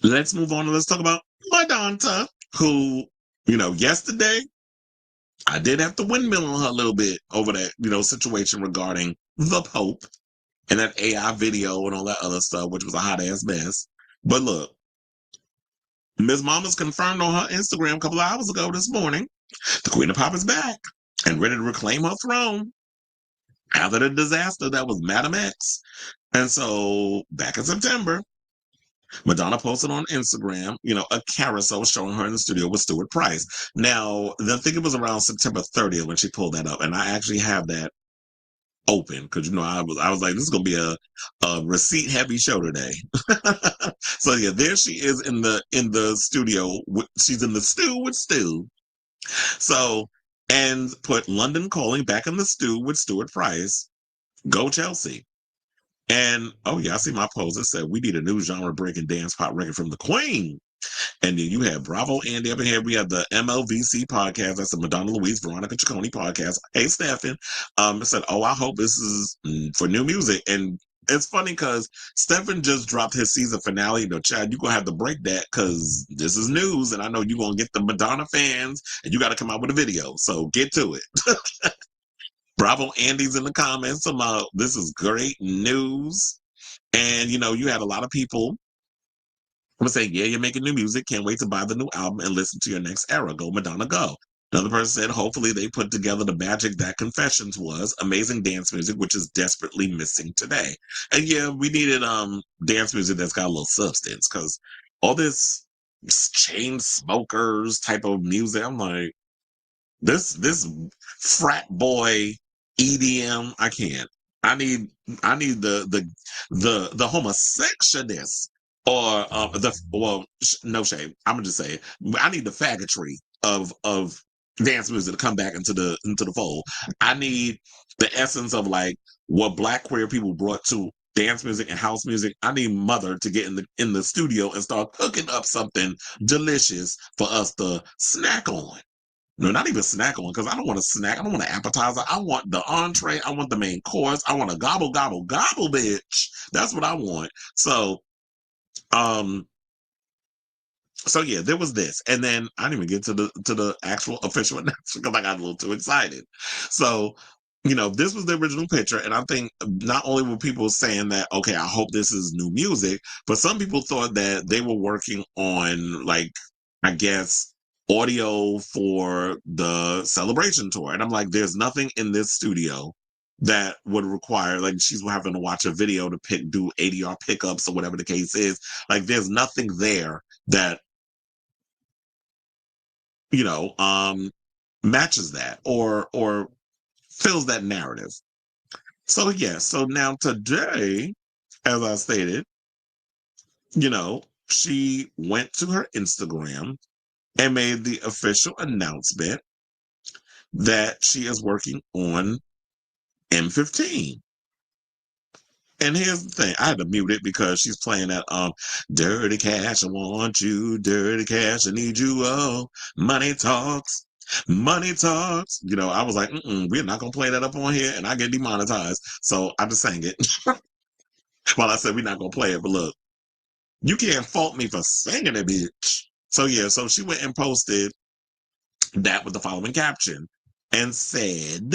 let's move on and let's talk about Madonna, who, yesterday I did have to windmill on her a little bit over that, situation regarding the Pope and that AI video and all that other stuff, which was a hot ass mess. But look, Ms. Mama's confirmed on her Instagram a couple of hours ago this morning, the Queen of Pop is back and ready to reclaim her throne after the disaster that was Madam X. And so back in September, Madonna posted on Instagram, a carousel showing her in the studio with Stuart Price. Now, I think it was around September 30th when she pulled that up, and I actually have that open because I was like, this is gonna be a receipt heavy show today. So yeah, there she is in the studio. She's in the stew with Stu. So and put London Calling back in the stew with Stuart Price. Go Chelsea. And oh yeah, I see my post that said we need a new genre breaking dance pop record from the Queen. And then you have Bravo Andy up in here. We have the MLVC podcast. That's the Madonna Louise Veronica Ciccone podcast. Hey Stephen. Said, oh, I hope this is for new music. And it's funny because Stephen just dropped his season finale. Chad, you're gonna have to break that because this is news, and I know you're gonna get the Madonna fans, and you got to come out with a video. So get to it. Bravo Andy's in the comments about this is great news. And you had a lot of people I'm saying, yeah, you're making new music. Can't wait to buy the new album and listen to your next era. Go, Madonna, go. Another person said, hopefully they put together the magic that Confessions was. Amazing dance music, which is desperately missing today. And yeah, we needed dance music that's got a little substance because all this chain smokers type of music, I'm like, this frat boy EDM, I can't. I need the homosexualness or no shame. I'm gonna just say it. I need the faggotry of dance music to come back into the fold. I need the essence of like what Black queer people brought to dance music and house music. I need Mother to get in the studio and start cooking up something delicious for us to snack on. No, not even snack on, because I don't want a snack. I don't want an appetizer. I want the entree. I want the main course. I want a gobble, gobble, gobble, bitch. That's what I want. So, um, so yeah, there was this. And then I didn't even get to the actual official announcement because I got a little too excited. So, this was the original picture. And I think not only were people saying that, okay, I hope this is new music, but some people thought that they were working on, like, I guess, audio for the celebration tour. And I'm like, there's nothing in this studio that would require, like, she's having to watch a video to do ADR pickups or whatever the case is. Like, there's nothing there that matches that or fills that narrative. So yeah, so now today, as I stated, she went to her Instagram and made the official announcement that she is working on M15. And here's the thing, I had to mute it because she's playing that Dirty Cash, I want you, Dirty Cash, I need you, oh, money talks, money talks. I was like, we're not gonna play that up on here and I get demonetized. So I just sang it. Well, I said we're not gonna play it, but look, you can't fault me for singing it, bitch. So yeah, so she went and posted that with the following caption and said,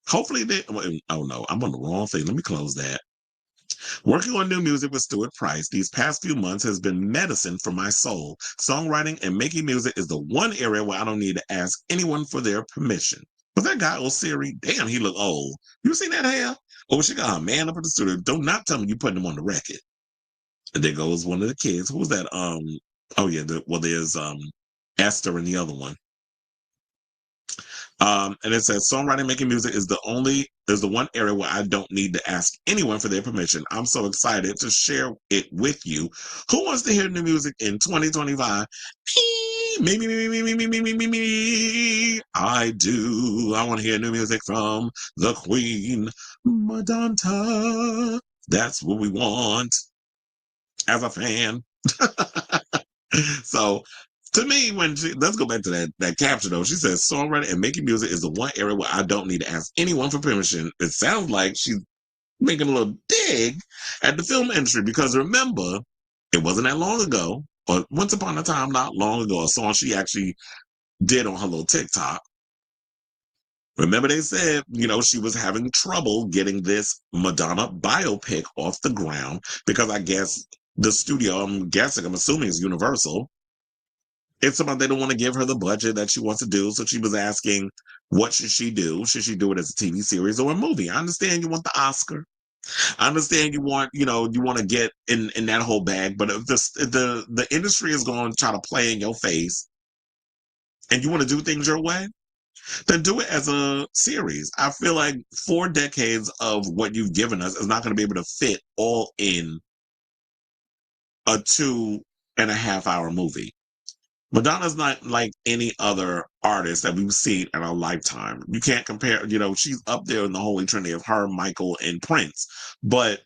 hopefully they, oh no, I'm on the wrong thing. Let me close that. Working on new music with Stuart Price these past few months has been medicine for my soul. Songwriting and making music is the one area where I don't need to ask anyone for their permission. But that guy, Siri, damn, he look old. You seen that hair? Oh, she got her man up in the studio. Don't not tell me you putting him on the record. And there goes one of the kids. Who was that? Oh yeah, there's Esther and the other one. And it says songwriting, making music is the one area where I don't need to ask anyone for their permission. I'm so excited to share it with you. Who wants to hear new music in 2025? Me. I do. I want to hear new music from the Queen, Madonna. That's what we want as a fan. So to me, let's go back to that caption though. She says songwriting and making music is the one area where I don't need to ask anyone for permission. It sounds like she's making a little dig at the film industry because remember, it it wasn't that long ago, but once upon a time, not long ago, a song she actually did on her little TikTok. Remember they said, she was having trouble getting this Madonna biopic off the ground because I guess the studio, I'm assuming is Universal. It's somebody they don't want to give her the budget that she wants to do. So she was asking, what should she do? Should she do it as a TV series or a movie? I understand you want the Oscar. I understand you want to get in that whole bag, but if the industry is going to try to play in your face and you want to do things your way, then do it as a series. I feel like 4 decades of what you've given us is not going to be able to fit all in a 2.5 hour movie. Madonna's not like any other artist that we've seen in our lifetime. You can't compare, she's up there in the holy trinity of her, Michael, and Prince. But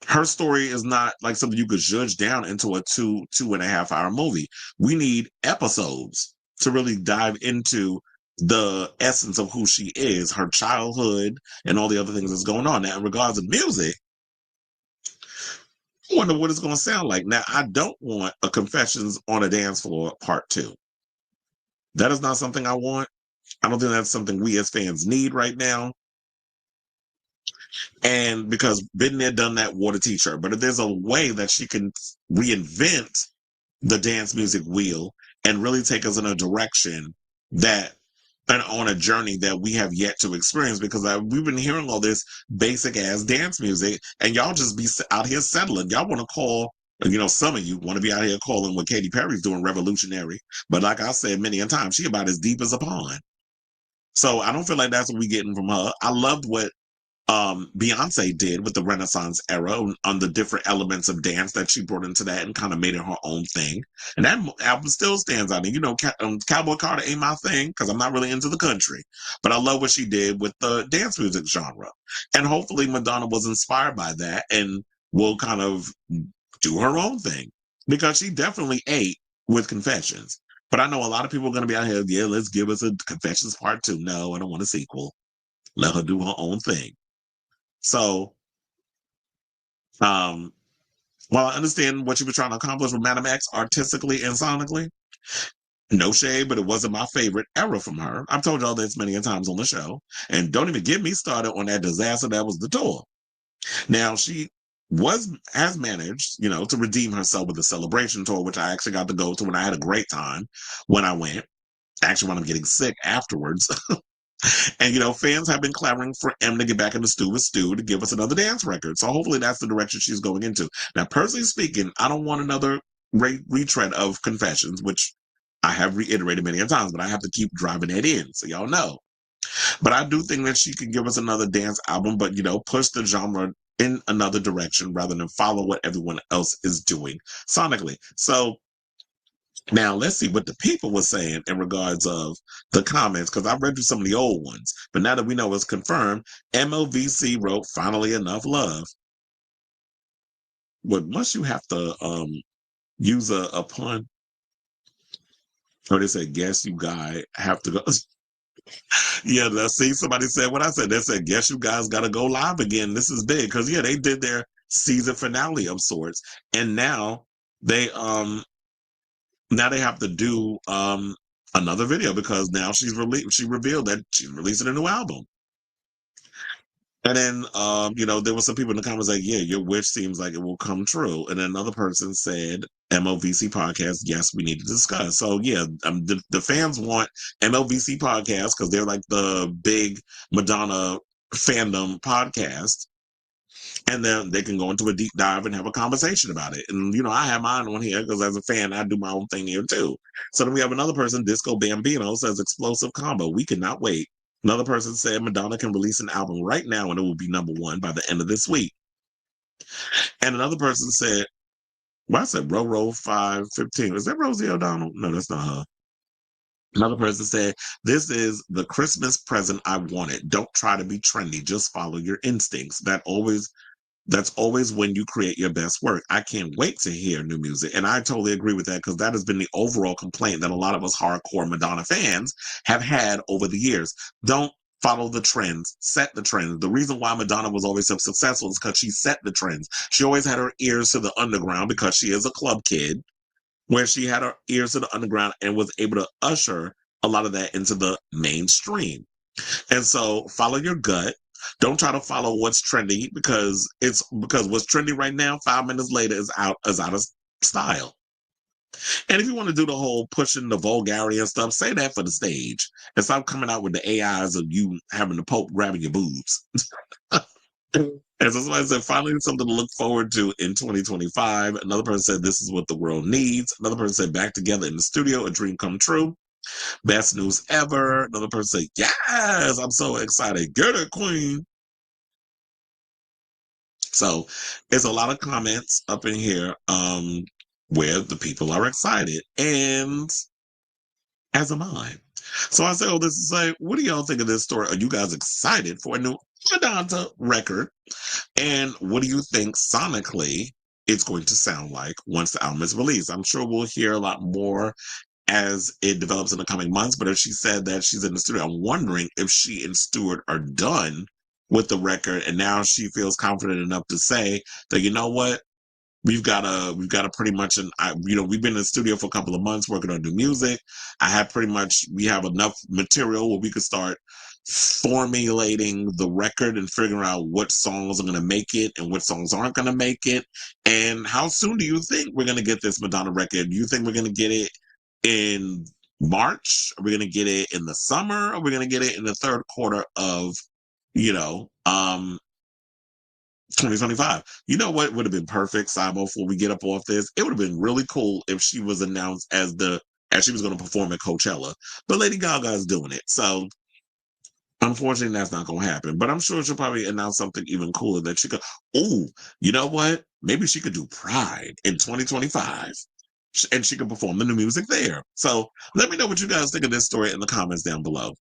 her story is not like something you could judge down into a 2.5 hour movie. We need episodes to really dive into the essence of who she is, her childhood, and all the other things that's going on. Now, in regards to music, I wonder what it's going to sound like. Now, I don't want a Confessions on a Dance Floor part 2. That is not something I want. I don't think that's something we as fans need right now. And because been there, done that, wore the t-shirt. But if there's a way that she can reinvent the dance music wheel and really take us in a direction that and on a journey that we have yet to experience, because we've been hearing all this basic ass dance music and y'all just be out here settling. Y'all want to call, some of you want to be out here calling what Katy Perry's doing revolutionary. But like I said many a time, she about as deep as a pond. So I don't feel like that's what we're getting from her. I loved what Beyonce did with the Renaissance era on the different elements of dance that she brought into that and kind of made it her own thing. And that album still stands out. And Cowboy Carter ain't my thing because I'm not really into the country, but I love what she did with the dance music genre. And hopefully Madonna was inspired by that and will kind of do her own thing because she definitely ate with Confessions. But I know a lot of people are going to be out here, yeah, let's give us a Confessions part 2. No, I don't want a sequel. Let her do her own thing. So, while I understand what you were trying to accomplish with Madam X artistically and sonically, no shade, but it wasn't my favorite era from her. I've told y'all this many times on the show, and don't even get me started on that disaster that was the tour. Now she has managed, to redeem herself with the Celebration tour, which I actually got to go to, and I had a great time when I went. Actually, when I'm getting sick afterwards. And, fans have been clamoring for M to get back in the stew with Stu to give us another dance record. So hopefully that's the direction she's going into. Now, personally speaking, I don't want another retread of Confessions, which I have reiterated many times, but I have to keep driving it in. So y'all know. But I do think that she could give us another dance album, but, push the genre in another direction rather than follow what everyone else is doing sonically. So now, let's see what the people were saying in regards of the comments, because I read through some of the old ones. But now that we know it's confirmed, MOVC wrote, finally enough love. But must you have to use a pun? Or they said, guess you guys have to go. Yeah, let's see. Somebody said what I said. They said, guess you guys got to go live again. This is big. Because, yeah, they did their season finale of sorts. And now they have to do another video because now she revealed that she's releasing a new album. And then there were some people in the comments like, yeah, your wish seems like it will come true. And then another person said, MOVC podcast, yes, we need to discuss. So yeah, the fans want MOVC podcast because they're like the big Madonna fandom podcast. And then they can go into a deep dive and have a conversation about it. And, I have mine on here because as a fan, I do my own thing here too. So then we have another person, Disco Bambino, says explosive combo. We cannot wait. Another person said Madonna can release an album right now and it will be #1 by the end of this week. And another person said, well, I said Roro 515. Is that Rosie O'Donnell? No, that's not her. Another person said, this is the Christmas present I wanted. Don't try to be trendy. Just follow your instincts. That's always when you create your best work. I can't wait to hear new music. And I totally agree with that because that has been the overall complaint that a lot of us hardcore Madonna fans have had over the years. Don't follow the trends, set the trends. The reason why Madonna was always so successful is because she set the trends. She always had her ears to the underground because she is a club kid, where she had her ears to the underground and was able to usher a lot of that into the mainstream. And so follow your gut. Don't try to follow what's trendy because what's trendy right now, 5 minutes later is out of style. And if you want to do the whole pushing the vulgarity and stuff, say that for the stage and stop coming out with the AIs of you having the Pope grabbing your boobs. And so somebody said, finally something to look forward to in 2025. Another person said, this is what the world needs. Another person said, back together in the studio, a dream come true. Best news ever. Another person said, yes, I'm so excited. Get it, queen. So it's a lot of comments up in here where the people are excited. And as am I. So I say all this to say, what do y'all think of this story? Are you guys excited for a new Madonna record? And what do you think sonically it's going to sound like once the album is released? I'm sure we'll hear a lot more as it develops in the coming months. But if she said that she's in the studio, I'm wondering if she and Stuart are done with the record and now she feels confident enough to say that, you know what? We've got a pretty much we've been in the studio for a couple of months working on new music. We have enough material where we could start formulating the record and figuring out what songs are going to make it and what songs aren't going to make it. And how soon do you think we're going to get this Madonna record? Do you think we're going to get it in March? Are we going to get it in the summer? Are we going to get it in the third quarter of, you know, 2025. You know what would have been perfect, Sabo, before we get up off this? It would have been really cool if she was announced as she was going to perform at Coachella. But Lady Gaga is doing it. So unfortunately, that's not going to happen. But I'm sure she'll probably announce something even cooler that she could. Oh, you know what? Maybe she could do Pride in 2025. And she could perform the new music there. So let me know what you guys think of this story in the comments down below.